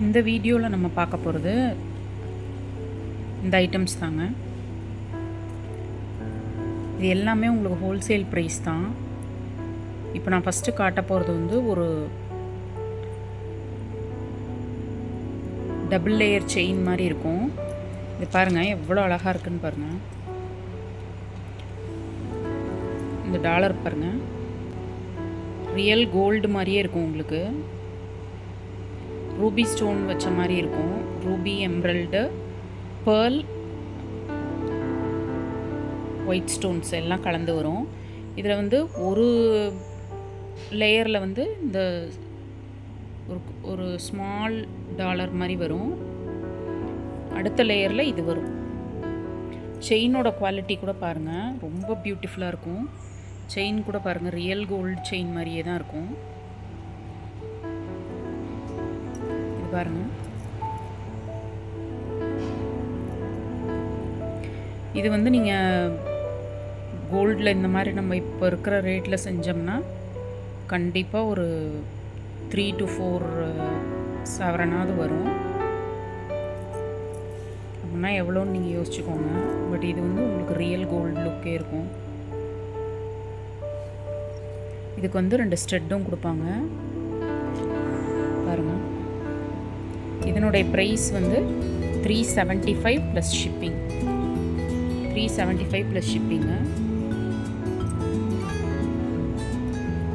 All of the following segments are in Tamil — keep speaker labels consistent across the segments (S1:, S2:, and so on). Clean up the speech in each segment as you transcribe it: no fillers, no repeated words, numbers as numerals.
S1: இந்த வீடியோவில் நம்ம பார்க்க போகிறது இந்த ஐட்டம்ஸ் தாங்க. இது எல்லாமே உங்களுக்கு ஹோல்சேல் ப்ரைஸ் தான். இப்போ நான் ஃபஸ்ட்டு காட்ட போகிறது வந்து ஒரு டபுள் லேயர் செயின் மாதிரி இருக்கும். இது பாருங்கள் எவ்வளோ அழகாக இருக்குன்னு பாருங்கள். இந்த டாலர் பாருங்கள், ரியல் கோல்டு மாதிரியே இருக்கும். உங்களுக்கு ரூபி ஸ்டோன் வச்ச மாதிரி இருக்கும். ரூபி, எம்ரல்டு, பேர்ல், ஒயிட் ஸ்டோன்ஸ் எல்லாம் கலந்து வரும். இதில் வந்து ஒரு லேயரில் வந்து இந்த ஒரு ஸ்மால் டாலர் மாதிரி வரும். அடுத்த லேயரில் இது வரும். செயினோட குவாலிட்டி கூட பாருங்கள், ரொம்ப பியூட்டிஃபுல்லாக இருக்கும். செயின் கூட பாருங்கள், ரியல் கோல்டு செயின் மாதிரியே தான் இருக்கும். இது பாருங்கள், இது வந்து நீங்கள் கோல்டில் இந்த மாதிரி நம்ம இப்போ இருக்கிற ரேட்டில் செஞ்சோம்னா கண்டிப்பாக ஒரு 3 to 4 சவரனாவது வரும். அப்படின்னா எவ்வளோன்னு நீங்கள் யோசிச்சுக்கோங்க. பட் இது வந்து உங்களுக்கு ரியல் கோல்டு லுக்கே இருக்கும். இதுக்கு வந்து 2 ஸ்டெட்டும் கொடுப்பாங்க பாருங்கள். இதனுடைய ப்ரைஸ் வந்து 375 ப்ளஸ் ஷிப்பிங். 375 plus shipping.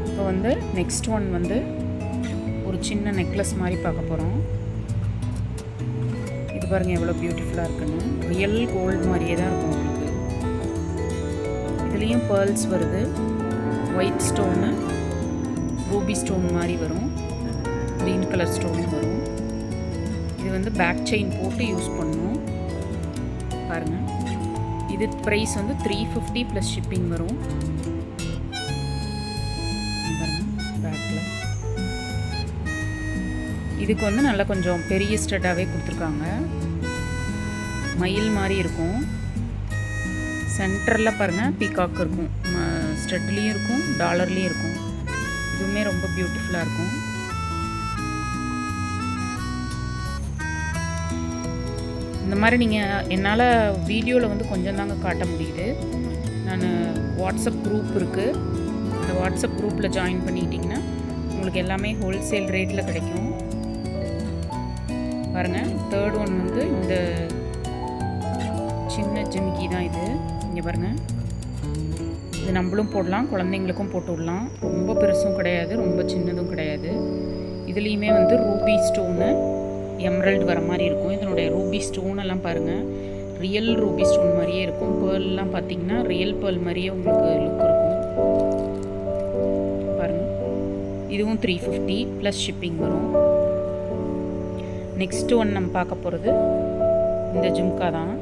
S1: இப்போ வந்து நெக்ஸ்ட் ஒன் வந்து ஒரு சின்ன நெக்லஸ் மாதிரி பார்க்க போகிறோம். இது பாருங்கள் எவ்வளோ பியூட்டிஃபுல்லாக இருக்குன்னு. ரியல் கோல்டு மாதிரியே தான் இருக்கும் உங்களுக்கு. இதுலேயும் பேர்ல்ஸ் வருது, ஒயிட் ஸ்டோனு, ரூபி ஸ்டோன் மாதிரி வரும், க்ரீன் கலர் ஸ்டோன் வரும். இது வந்து பேக் செயின் போட்டு யூஸ் பண்ணணும் பாருங்கள். இது ப்ரைஸ் வந்து 350 ப்ளஸ் ஷிப்பிங் வரும். பேக்கில் இதுக்கு வந்து நல்லா கொஞ்சம் பெரிய ஸ்டெட்டாகவே கொடுத்துருக்காங்க. மயில் மாதிரி இருக்கும். சென்டரில் பாருங்கள் பீகாக் இருக்கும். ஸ்டெட்லேயும் இருக்கும், டாலர்லேயும் இருக்கும். இதுவுமே ரொம்ப பியூட்டிஃபுல்லாக இருக்கும். இந்த மாதிரி நீங்கள் என்னால் வீடியோவில் வந்து கொஞ்சம் தாங்க காட்ட முடியுது. நான் வாட்ஸ்அப் குரூப் இருக்குது. அந்த வாட்ஸ்அப் குரூப்பில் ஜாயின் பண்ணிக்கிட்டிங்கன்னா உங்களுக்கு எல்லாமே ஹோல்சேல் ரேட்டில் கிடைக்கும். பாருங்கள், தேர்ட் ஒன் வந்து இந்த சின்ன ஜிமிக்கி தான் இது. இங்கே பாருங்கள், இது நம்மளும் போடலாம், குழந்தைங்களுக்கும் போட்டு விடலாம். ரொம்ப பெருசும் கிடையாது, ரொம்ப சின்னதும் கிடையாது. இதுலேயுமே வந்து ரூபி ஸ்டோனு, எம்ரல்டு வர மாதிரி இருக்கும். இதனுடைய ரூபி ஸ்டோன் எல்லாம் பாருங்கள், ரியல் ரூபி ஸ்டோன் மாதிரியே இருக்கும். பேர்லாம் பார்த்தீங்கன்னா ரியல் பேர்ல் மாதிரியே உங்களுக்கு லுக் இருக்கும் பாருங்கள். இதுவும் 350 ப்ளஸ் ஷிப்பிங் வரும். நெக்ஸ்ட்டு ஒன் நம்ம பார்க்க போகிறது இந்த ஜும்கா தான்.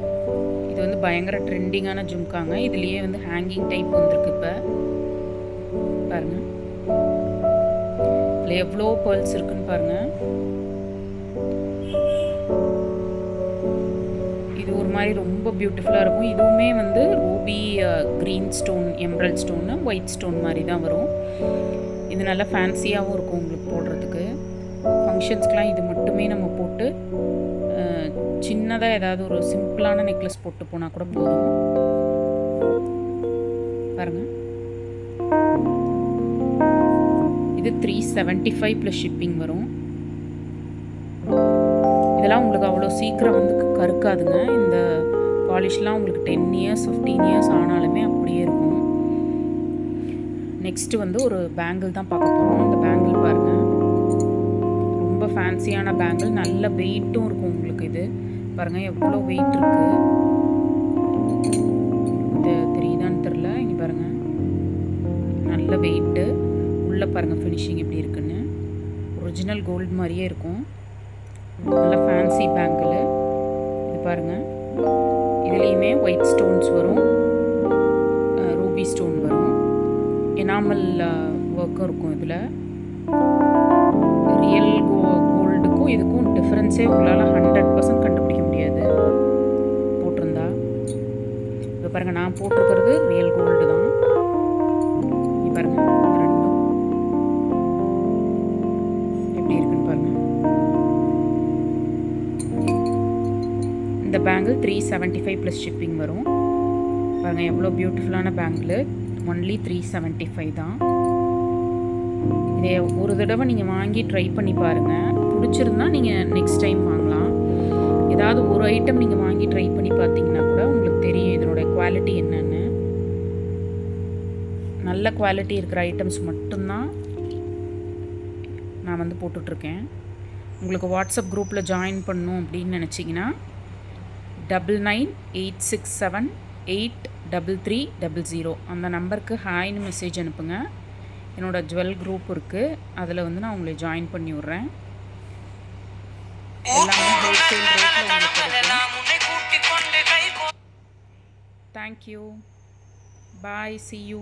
S1: இது வந்து பயங்கர ட்ரெண்டிங்கான ஜும்காங்க. இதுலேயே வந்து ஹேங்கிங் டைப் வந்திருக்கு. இப்போ பாருங்கள், இதில் எவ்வளோ பேர்ல்ஸ் இருக்குன்னு பாருங்கள். இது ஒரு மாதிரி ரொம்ப பியூட்டிஃபுல்லாக இருக்கும். இதுவுமே வந்து ruby, green stone, emerald stone, white stone மாதிரி தான் வரும். இது நல்லா ஃபேன்சியாகவும் இருக்கும் உங்களுக்கு போடுறதுக்கு. ஃபங்க்ஷன்ஸ்க்கெலாம் இது மட்டுமே நம்ம போட்டு சின்னதாக ஏதாவது ஒரு சிம்பிளான நெக்லஸ் போட்டு போனால் கூட போதும். பாருங்கள், இது 375 ப்ளஸ் ஷிப்பிங் வரும். இதெல்லாம் உங்களுக்கு அவ்வளோ சீக்கிரம் வந்து கருக்காதுங்க. இந்த பாலிஷ்லாம் உங்களுக்கு 10 இயர்ஸ் 15 இயர்ஸ் ஆனாலுமே அப்படியே இருக்கும். நெக்ஸ்ட்டு வந்து ஒரு பேங்கிள் தான் பார்க்க போகிறோம். இந்த பேங்கிள் பாருங்கள், ரொம்ப ஃபேன்சியான பேங்கிள், நல்ல வெயிட்டும் இருக்கும் உங்களுக்கு. இது பாருங்கள் எவ்வளோ வெயிட் இருக்குது. இது தெரியுதான்னு தெரில. இங்கே பாருங்கள், நல்ல வெயிட்டு. உள்ளே பாருங்கள் ஃபினிஷிங் எப்படி இருக்குன்னு. ஒரிஜினல் கோல்டு மாதிரியே இருக்கும். நல்ல ஃபேன்சி பேங்கிள். இது பாருங்கள், இதுலேயுமே ஒயிட் ஸ்டோன்ஸ் வரும், ரூபி ஸ்டோன் வரும், எனாமல் ஒர்க்கும் இருக்கும். இதில் ரியல் கோல்டுக்கும் இதுக்கும் டிஃப்ரென்ஸே உங்களால் 100% கண்டுபிடிக்க முடியாது போட்டிருந்தா. இப்போ பாருங்கள், நான் போட்டிருக்கிறது ரியல் கோல்டு தான். இப்போ பாருங்கள் ரெண்டும் எப்படி இருக்குன்னு பாருங்கள். இந்த பேங்கிள் 375 ப்ளஸ் ஷிப்பிங் வரும். பாருங்கள் எவ்வளோ பியூட்டிஃபுல்லான பேங்கிள். ஒன்லி 375 தான். இதை ஒரு தடவை நீங்கள் வாங்கி ட்ரை பண்ணி பாருங்கள். பிடிச்சிருந்தா நீங்கள் நெக்ஸ்ட் டைம் வாங்கலாம். ஏதாவது ஒரு ஐட்டம் நீங்கள் வாங்கி ட்ரை பண்ணி பார்த்தீங்கன்னா கூட உங்களுக்கு தெரியும் இதனோட குவாலிட்டி என்னென்னு. நல்ல குவாலிட்டி இருக்கிற ஐட்டம்ஸ் மட்டும்தான் நான் வந்து போட்டுட்ருக்கேன். உங்களுக்கு வாட்ஸ்அப் குரூப்பில் ஜாயின் பண்ணணும் அப்படின்னு நினச்சிங்கன்னா 9986783300 அந்த நம்பருக்கு ஹாய்னு மெசேஜ் அனுப்புங்க. என்னோடய ஜுவல் குரூப் இருக்குது, அதில் வந்து நான் உங்களை ஜாயின் பண்ணி விட்றேன். எல்லாமே ஹோல்சேல் ரேட்டில் உங்களுக்கு கிடைக்கும். Thank you, bye, see you.